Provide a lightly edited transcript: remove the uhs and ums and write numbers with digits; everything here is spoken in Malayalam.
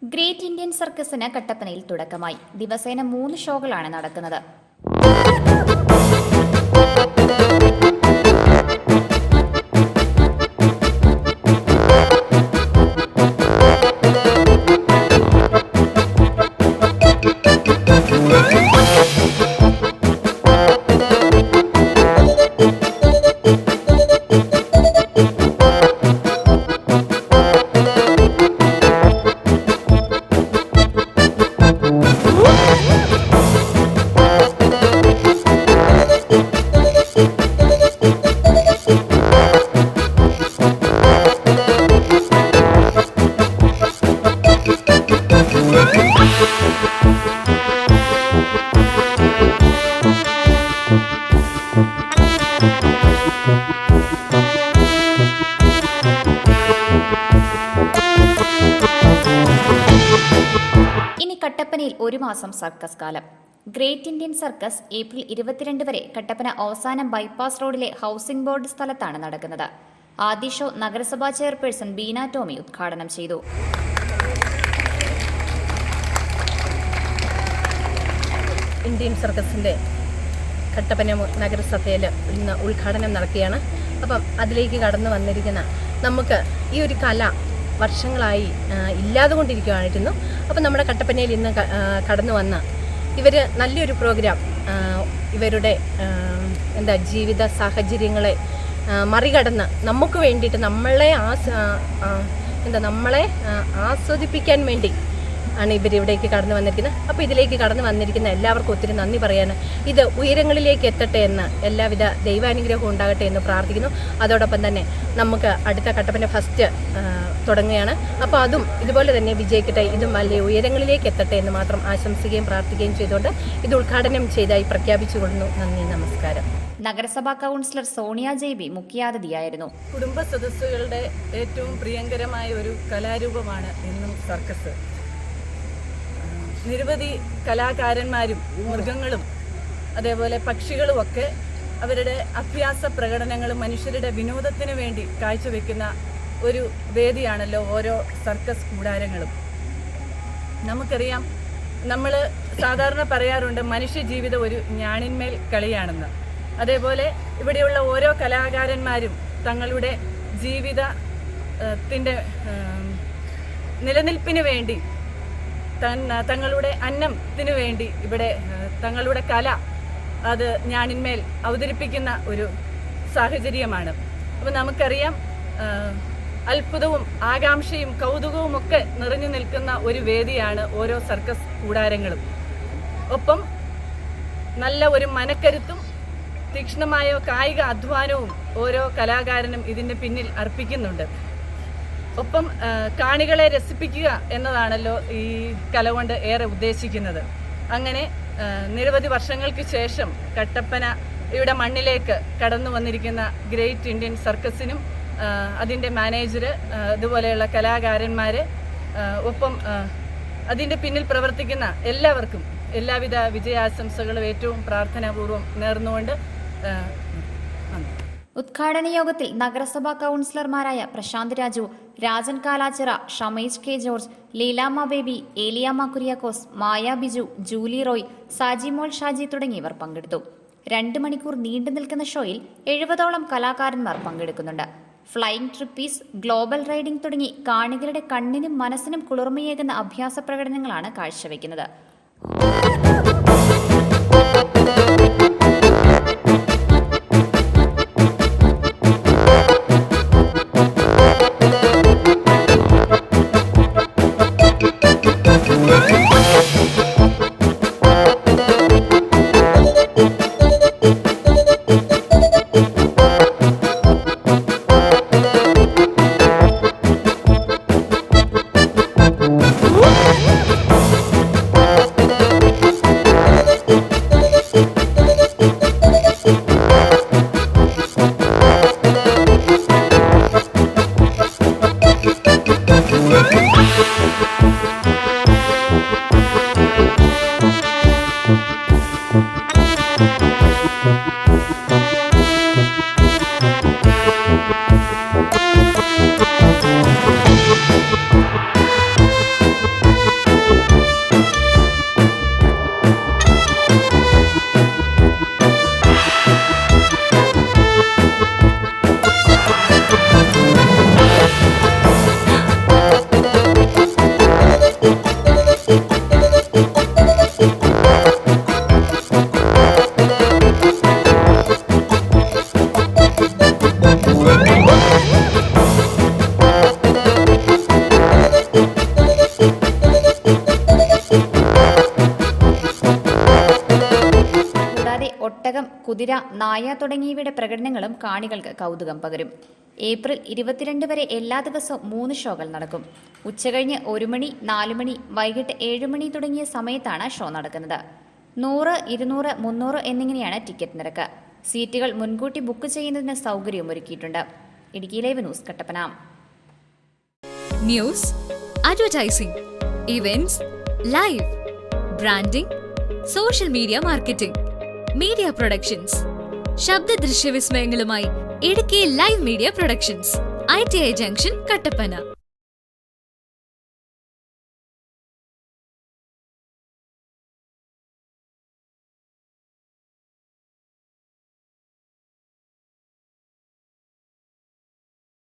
ഗ്രേറ്റ് ഇന്ത്യൻ സർക്കസിന് കട്ടപ്പനയിൽ തുടക്കമായി. ദിവസേന 3 ഷോകളാണ് നടക്കുന്നത്. ഇനി കട്ടപ്പനയിൽ 1 മാസം സർക്കസ് കാലം. ഗ്രേറ്റ് ഇന്ത്യൻ സർക്കസ് ഏപ്രിൽ 22 വരെ കട്ടപ്പന അവസാനം ബൈപ്പാസ് റോഡിലെ ഹൗസിംഗ് ബോർഡ് സ്ഥലത്താണ് നടക്കുന്നത്. ആദ്യ ഷോ നഗരസഭാ ചെയർപേഴ്സൺ ബീന ടോമി ഉദ്ഘാടനം ചെയ്തു. ഇന്ത്യൻ സർക്കസിൻ്റെ കട്ടപ്പന നഗരസഭയിൽ ഇന്ന് ഉദ്ഘാടനം നടക്കുകയാണ്. അപ്പം അതിലേക്ക് കടന്നു വന്നിരിക്കുന്ന നമുക്ക് ഈ ഒരു കല വർഷങ്ങളായി ഇല്ലാതെ കൊണ്ടിരിക്കുകയായിരുന്നു. അപ്പം നമ്മുടെ കട്ടപ്പനയിൽ ഇന്ന് കടന്നു വന്ന ഇവർ നല്ലൊരു പ്രോഗ്രാം ഇവരുടെ ജീവിത സാഹചര്യങ്ങളെ മറികടന്ന് നമുക്ക് വേണ്ടിയിട്ട് നമ്മളെ ആസ്വദിപ്പിക്കാൻ വേണ്ടി ആണ് ഇവരിവിടേക്ക് കടന്നു വന്നിരിക്കുന്നത്. അപ്പോൾ ഇതിലേക്ക് കടന്നു വന്നിരിക്കുന്ന എല്ലാവർക്കും ഒത്തിരി നന്ദി പറയാണ്. ഇത് ഉയരങ്ങളിലേക്ക് എത്തട്ടെ എന്ന്, എല്ലാവിധ ദൈവാനുഗ്രഹവും ഉണ്ടാകട്ടെ എന്ന് പ്രാർത്ഥിക്കുന്നു. അതോടൊപ്പം തന്നെ നമുക്ക് അടുത്ത കട്ടപ്പന ഫസ്റ്റ് തുടങ്ങുകയാണ്. അപ്പോൾ അതും ഇതുപോലെ തന്നെ വിജയിക്കട്ടെ, ഇതും വലിയ ഉയരങ്ങളിലേക്ക് എത്തട്ടെ എന്ന് മാത്രം ആശംസിക്കുകയും പ്രാർത്ഥിക്കുകയും ചെയ്തുകൊണ്ട് ഇത് ഉദ്ഘാടനം ചെയ്തായി പ്രഖ്യാപിച്ചുകൊള്ളുന്നു. നന്ദി, നമസ്കാരം. നഗരസഭാ കൗൺസിലർ സോണിയ ജെബി മുഖ്യാതിഥിയായിരുന്നു. കുടുംബ സദസ്സുകളുടെ ഏറ്റവും പ്രിയങ്കരമായ ഒരു കലാരൂപമാണ് ഇന്നും സർക്കസ്. നിരവധി കലാകാരന്മാരും മൃഗങ്ങളും അതേപോലെ പക്ഷികളുമൊക്കെ അവരുടെ അഭ്യാസ പ്രകടനങ്ങളും മനുഷ്യരുടെ വിനോദത്തിന് വേണ്ടി കാഴ്ചവെക്കുന്ന ഒരു വേദിയാണല്ലോ ഓരോ സർക്കസ് കൂടാരങ്ങളും. നമുക്കറിയാം, നമ്മൾ സാധാരണ പറയാറുണ്ട് മനുഷ്യ ജീവിതം ഒരു ഞാണിന്മേൽ കളിയാണെന്ന്. അതേപോലെ ഇവിടെയുള്ള ഓരോ കലാകാരന്മാരും തങ്ങളുടെ ജീവിതത്തിൻ്റെ നിലനിൽപ്പിന് വേണ്ടി, തങ്ങളുടെ അന്നത്തിന് വേണ്ടി ഇവിടെ തങ്ങളുടെ കല അത് ഞാണിന്മേൽ അവതരിപ്പിക്കുന്ന ഒരു സാഹചര്യമാണ്. അപ്പോൾ നമുക്കറിയാം, അത്ഭുതവും ആകാംക്ഷയും കൗതുകവും ഒക്കെ നിറഞ്ഞു നിൽക്കുന്ന ഒരു വേദിയാണ് ഓരോ സർക്കസ് കൂടാരങ്ങളും. ഒപ്പം നല്ല ഒരു മനക്കരുത്തും തീക്ഷ്ണമായ കായിക അധ്വാനവും ഓരോ കലാകാരനും ഇതിൻ്റെ പിന്നിൽ അർപ്പിക്കുന്നുണ്ട്. ഒപ്പം കാണികളെ രസിപ്പിക്കുക എന്നതാണല്ലോ ഈ കല കൊണ്ട് ഏറെ ഉദ്ദേശിക്കുന്നത്. അങ്ങനെ നിരവധി വർഷങ്ങൾക്ക് ശേഷം കട്ടപ്പനയുടെ മണ്ണിലേക്ക് കടന്നു വന്നിരിക്കുന്ന ഗ്രേറ്റ് ഇന്ത്യൻ സർക്കസിനും അതിൻ്റെ മാനേജർ, അതുപോലെയുള്ള കലാകാരന്മാർ, ഒപ്പം അതിൻ്റെ പിന്നിൽ പ്രവർത്തിക്കുന്ന എല്ലാവർക്കും എല്ലാവിധ വിജയാശംസകളും ഏറ്റവും പ്രാർത്ഥനാപൂർവ്വം നേർന്നുകൊണ്ട് ഉദ്ഘാടന യോഗത്തിൽ നഗരസഭാ കൗൺസിലർമാരായ Prashanth Raju, Rajan Kalachira, Shamej K George, Leelamma Baby, Eliyamma Kuriakose, Maya Biju, Julie Roy, Sajimol Shaji തുടങ്ങിയവർ പങ്കെടുത്തു. 2 മണിക്കൂർ നീണ്ടു നിൽക്കുന്ന ഷോയിൽ 70ഓളം കലാകാരന്മാർ പങ്കെടുക്കുന്നുണ്ട്. ഫ്ലൈയിങ് ട്രിപ്പീസ്, ഗ്ലോബൽ റൈഡിംഗ് തുടങ്ങി കാണികളുടെ കണ്ണിനും മനസ്സിനും കുളിർമയേകുന്ന അഭ്യാസ പ്രകടനങ്ങളാണ് കാഴ്ചവെക്കുന്നത്. കുതിര, നായ തുടങ്ങിയവയുടെ പ്രകടനങ്ങളും കാണികൾക്ക് കൗതുകം പകരും. ഏപ്രിൽ 22 വരെ എല്ലാ ദിവസവും 3 ഷോകൾ നടക്കും. ഉച്ചകഴിഞ്ഞ് 1 മണി, 4 മണി, വൈകിട്ട് 7 മണി തുടങ്ങിയ സമയത്താണ് ഷോ നടക്കുന്നത്. 100, 200, 300 എന്നിങ്ങനെയാണ് ടിക്കറ്റ് നിരക്ക്. സീറ്റുകൾ മുൻകൂട്ടി ബുക്ക് ചെയ്യുന്നതിന് സൗകര്യവും ഒരുക്കിയിട്ടുണ്ട്. Idukki live news, Kattappana. News, advertising, events, live, branding, social media marketing, media productions, ശബ്ദ ദൃശ്യ വിസ്മയങ്ങളുമായി Idukki live media productions, ITI junction, Kattappana.